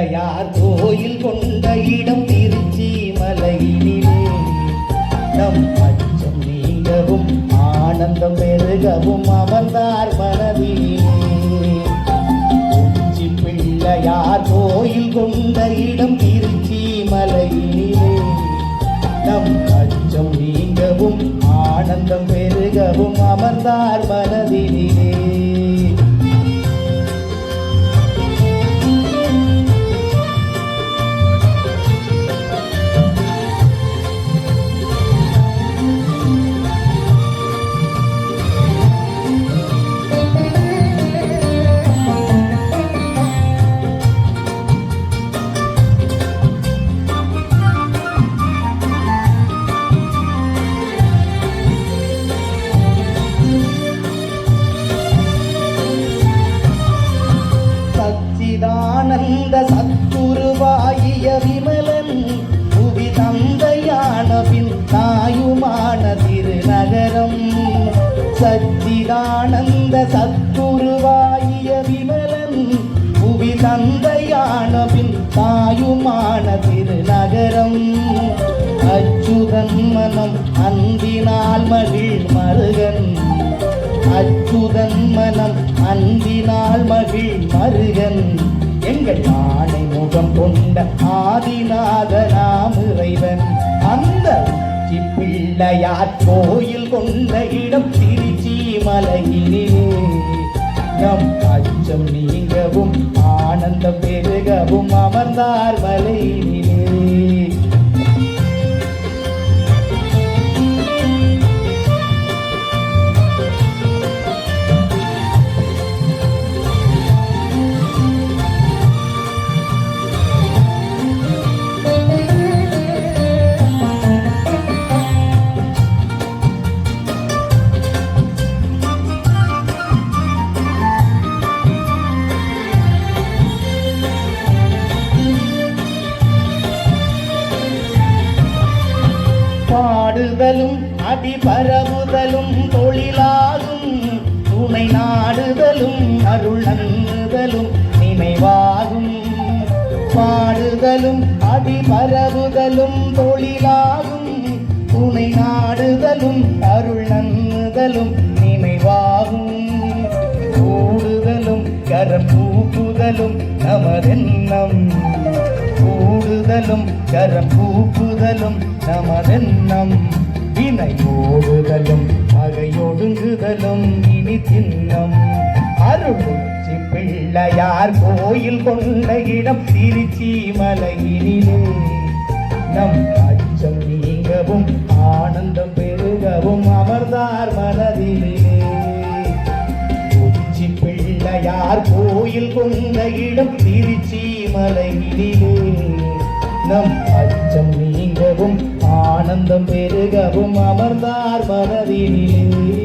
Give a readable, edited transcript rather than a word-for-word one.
பிள்ளையார் கோயில் கொண்ட இடம் திருச்சி மலையினிலே நம் அச்சம் நீங்கவும் ஆனந்தம் பெருகவும் அமர்ந்தார் மனதிலே. உச்சி பிள்ளையார் கோயில் கொண்ட இடம் திருச்சி மலையினிலே நம் அச்சம் நீங்கவும் ஆனந்தம் பெருகவும் அமர்ந்தார் மனதிலே. சச்சிதானந்த சத்துருவாகிய விமலன் புவி தந்தையான பின் தாயுமான திருநகரம். சச்சிதானந்த சத்துருவாகிய விமலன் புவி தந்தையான பின் தாயுமான திருநகரம். அச்சுதன் மனம் அன்பினால் மகிழ் மருகன். அச்சுதன் மனம் அன்பினால் மகிழ் மருகன். எங்கள் ஆணை முகம் கொண்ட ஆதிநாத நாம் இறைவன். அந்த உச்சி பிள்ளையார் கோயில் கொண்ட இடம் திருச்சி மலையிலே நம் அச்சம் நீங்கவும் ஆனந்தம் பெருகவும் அமர்ந்தார் மலையிலே. பாடுதலும் அடி பரவுதலும் தொழிலாகும். துணை நாடுதலும் அருள் நன்னுதலும் நினைவாகும். பாடுதலும் அடி பரவுதலும் தொழிலாகும். துணை நாடுதலும் அருள் நன்னுதலும் நினைவாகும். கூடுதலும் கரம் பூக்குதலும் நமதென்னம். கூடுதலும் கரம் பூக்குதலும் நமதென்னம். வினை ஓடுதலும் பகையொடுங்குதலும் இனி தின்னம். அருளுச்சி பிள்ளையார் கோயில் கொண்ட இடம் திருச்சி மலையினிலே நம் அச்சம் நீங்கவும் ஆனந்தம் பெருகவும் அமர்ந்தார் மனதிலே. உச்சி பிள்ளையார் கோயில் கொண்ட இடம் திருச்சி மலையினிலே நம் அச்சம் நீங்கவும் ஆனந்தம் பெருகவும் அமர்ந்தார் மனதிலே.